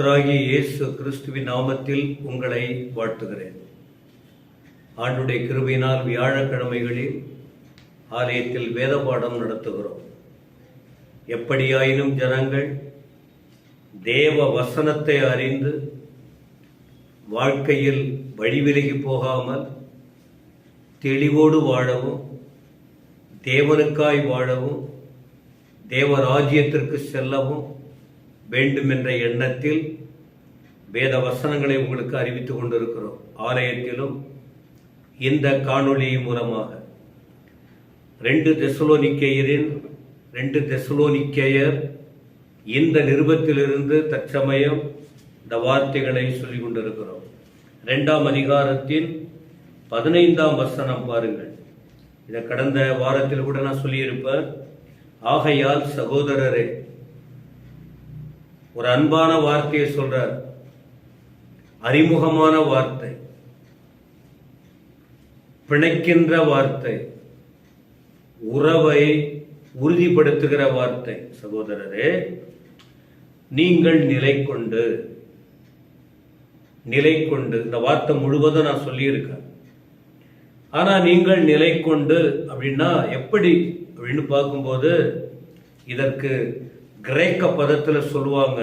கர்த்தராகிய இயேசு கிறிஸ்துவின் நாமத்தில் உங்களை வாழ்த்துகிறேன். ஆண்டுடைய கிருபையினால் வியாழக்கிழமைகளில் ஆலயத்தில் வேத பாடம் நடத்துகிறோம். எப்படியாயினும் ஜனங்கள் தேவ வசனத்தை அறிந்து வாழ்க்கையில் வழிவிலகி போகாமல் தெளிவோடு வாழவும், தேவனுக்காய் வாழவும், தேவ ராஜ்யத்திற்கு செல்லவும் வேண்டும் என்ற எண்ணத்தில் வேத வசனங்களை உங்களுக்கு அறிவித்துக் கொண்டிருக்கிறோம். ஆலயத்திலும் இந்த காணொளி மூலமாக 2 தெசலோனிக்கேயர் இந்த நிருபத்திலிருந்து தற்சமயம் இந்த வார்த்தைகளை சொல்லிக் கொண்டிருக்கிறோம். 2ஆம் அதிகாரத்தின் 15ஆம் வசனம் பாருங்கள். இதை கடந்த வாரத்தில் கூட நான் சொல்லியிருப்பேன். ஆகையால் சகோதரரே, ஒரு அன்பான வார்த்தையை சொல்றார், அறிமுகமான வார்த்தை, பிணைக்கின்ற வார்த்தை, உறவை உறுதிப்படுத்துகிற வார்த்தை. சகோதரரே, நீங்கள் நிலை கொண்டு, இந்த வார்த்தை முழுவதும் நான் சொல்லியிருக்கேன். ஆனா நீங்கள் நிலை கொண்டு அப்படின்னா எப்படி அப்படின்னு பார்க்கும்போது, இதற்கு கிரேக்க பதத்தில் சொல்லுவாங்க,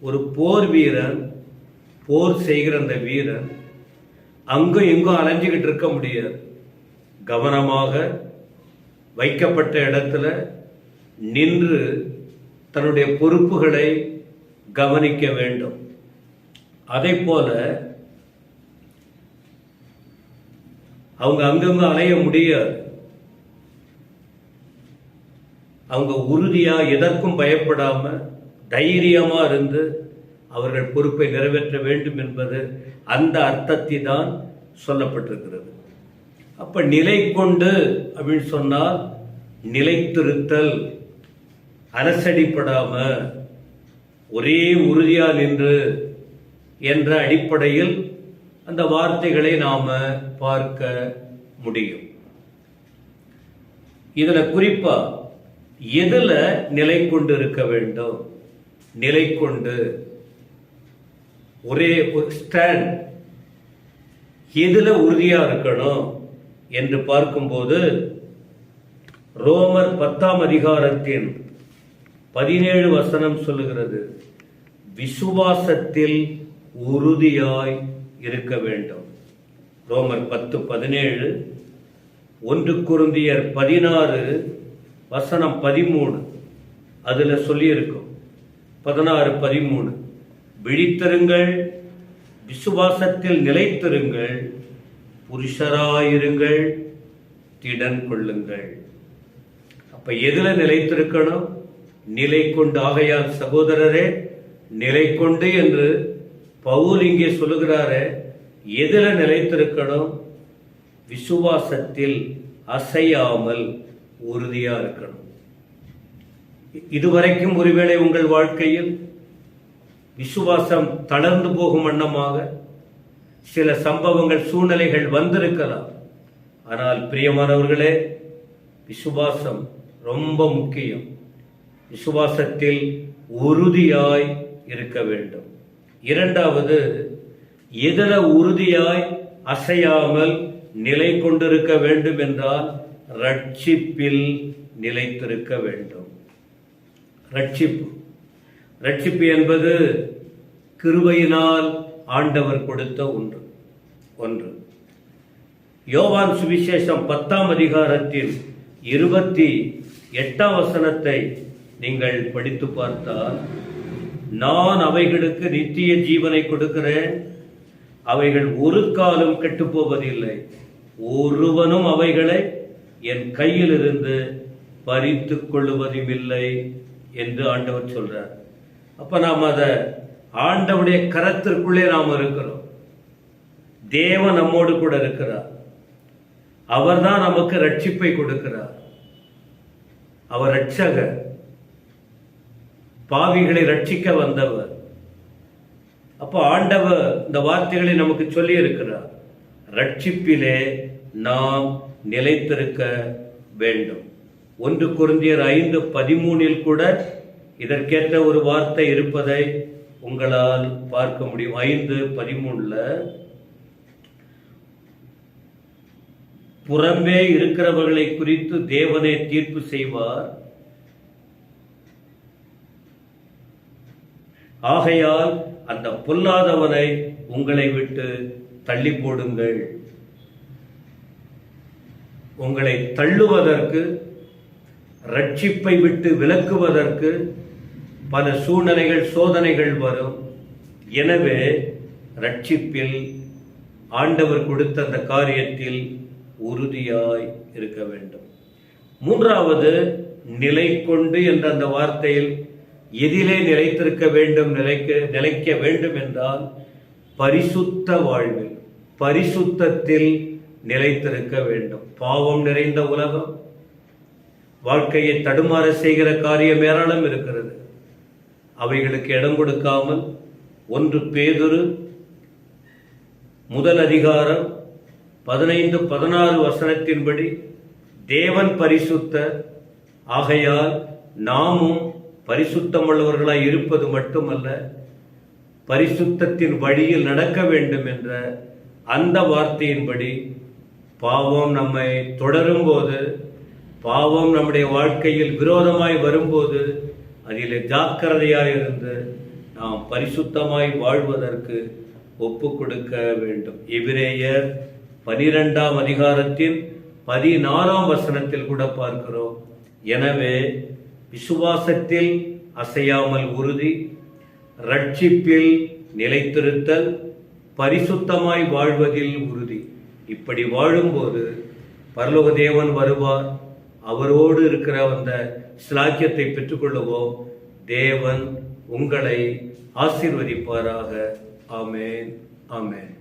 ஒரு போர் வீரன், போர் செய்கிற அந்த வீரன் அங்கும் இங்கும் அலைஞ்சுக்கிட்டு இருக்க முடியாது. கவனமாக வைக்கப்பட்ட இடத்துல நின்று தன்னுடைய பொறுப்புகளை கவனிக்க வேண்டும். அதை போல அவங்க அங்கங்க அலைய முடியாது. அவங்க உறுதியா, எதற்கும் பயப்படாம தைரியமா இருந்து அவர்கள் பொறுப்பை நிறைவேற்ற வேண்டும் என்பது அந்த அர்த்தத்தில் தான் சொல்லப்பட்டிருக்கிறது. அப்ப நிலை கொண்டு அப்படின்னு சொன்னால் நிலைத்திருத்தல், அலசடிப்படாம ஒரே உறுதியா நின்று என்ற அடிப்படையில் அந்த வார்த்தைகளை நாம பார்க்க முடியும். இதுல குறிப்பா எதுல நிலை கொண்டு இருக்க வேண்டும்? நிலை கொண்டு ஒரே ஒரு ஸ்டாண்ட், எதுல உறுதியா இருக்கணும் என்று பார்க்கும்போது, ரோமர் 10ஆம் அதிகாரத்தின் 17 வசனம் சொல்லுகிறது, விசுவாசத்தில் உறுதியாய் இருக்க வேண்டும். ரோமர் 10:17, 1 கொரிந்தியர் 16 வசனம் 13, அதுல சொல்லி இருக்கும் 16:13, விழித்திருங்கள், விசுவாசத்தில் நிலைத்திருங்கள், புருஷராயிருங்கள், திடன் கொள்ளுங்கள். அப்ப எதுல நிலைத்திருக்கணும்? நிலை கொண்டு. ஆகையால் சகோதரரே, நிலை கொண்டு என்று பவுல் இங்கே சொல்லுகிறாரே, எதுல நிலைத்திருக்கணும்? விசுவாசத்தில் அசையாமல் உறுதியா இருக்கணும். இதுவரைக்கும் ஒருவேளை உங்கள் வாழ்க்கையில் விசுவாசம் தளர்ந்து போகும் வண்ணமாக சில சம்பவங்கள், சூழ்நிலைகள் வந்திருக்கலாம். ஆனால் பிரியமானவர்களே, விசுவாசம் ரொம்ப முக்கியம். விசுவாசத்தில் உறுதியாய் இருக்க வேண்டும். இரண்டாவது, எதிர உறுதியாய் அசையாமல் நிலை கொண்டிருக்க வேண்டும் என்றால் ரட்சிப்பில் நிலைத்திருக்க வேண்டும். ரட்சிப்பு என்பது கிருபையினால் ஆண்டவர் கொடுத்த ஒன்று. யோவான் சுவிசேஷம் 10ஆம் அதிகாரத்தில் 28ஆம் வசனத்தை நீங்கள் படித்து பார்த்தால், நான் அவைகளுக்கு நித்திய ஜீவனை கொடுக்கிறேன், அவைகள் ஒரு காலம் கெட்டுப்போவதில்லை, ஒருவனும் அவைகளை என் கையில் இருந்து பறித்துக் கொள்ளுவதும் இல்லை என்று ஆண்டவர் சொல்றார். அப்ப நாம் அத ஆண்டவருடைய கரத்திற்குள்ளே நாம் இருக்கிறோம். தேவன் நம்மோடு கூட இருக்கிறார். அவர்தான் நமக்கு ரட்சிப்பை கொடுக்கிறார். அவர் ரட்சகர், பாவிகளை ரட்சிக்க வந்தவர். அப்போ ஆண்டவர் இந்த வார்த்தைகளை நமக்கு சொல்லி இருக்கிறார். ரட்சிப்பிலே நாம் நிலைத்திருக்க வேண்டும். 1 கொரிந்தியர் 5:13 கூட இதற்கேற்ற ஒரு வார்த்தை இருப்பதை உங்களால் பார்க்க முடியும். 5:13 புறம்பே இருக்கிறவர்களை குறித்து தேவனே தீர்ப்பு செய்வார், ஆகையால் அந்த பொல்லாதவனை உங்களை விட்டு தள்ளி போடுங்கள். உங்களை தள்ளுவதற்கு, ரட்சிப்பை விட்டு விலக்குவதற்கு பல சூழ்நிலைகள், சோதனைகள் வரும். எனவே ரட்சிப்பில், ஆண்டவர் கொடுத்த அந்த காரியத்தில் உறுதியாய் இருக்க வேண்டும். 3வது, நிலை கொண்டு என்ற அந்த வார்த்தையில் எதிலே நிலைத்திருக்க வேண்டும், நிலைக்க வேண்டும் என்றால் பரிசுத்த வாழ்வில், பரிசுத்தத்தில் நிலைத்திருக்க வேண்டும். பாவம் நிறைந்த உலகம், வாழ்க்கையை தடுமாற செய்கிற காரியம் ஏராளம் இருக்கிறது. அவைகளுக்கு இடம் கொடுக்காமல் 1 பேதுரு 1:15-16 தேவன் பரிசுத்தர், ஆகையால் நாமும் பரிசுத்தமுள்ளவர்களாய் இருப்பது மட்டுமல்ல, பரிசுத்தத்தின் வழியில் நடக்க வேண்டும் என்ற அந்த வார்த்தையின்படி பாவம் நம்மை தொடரும் போது, பாவம் நம்முடைய வாழ்க்கையில் விரோதமாய் வரும்போது அதில் ஜாக்கிரதையாய் இருந்து நாம் பரிசுத்தமாய் வாழ்வதற்கு ஒப்பு கொடுக்க வேண்டும். எபிரேயர் 12:16 கூட பார்க்கிறோம். எனவே விசுவாசத்தில் அசையாமல் உறுதி, ரட்சிப்பில் நிலைத்திருத்தல், பரிசுத்தமாய் வாழ்வதில் உறுதி. இப்படி வாழும்போது பரலோக தேவன் வருவார். அவரோடு இருக்கிற அந்த ஸ்லாக்கியத்தை பெற்றுக்கொள்ளுவோம். தேவன் உங்களை ஆசீர்வதிப்பாராக. ஆமென், ஆமென்.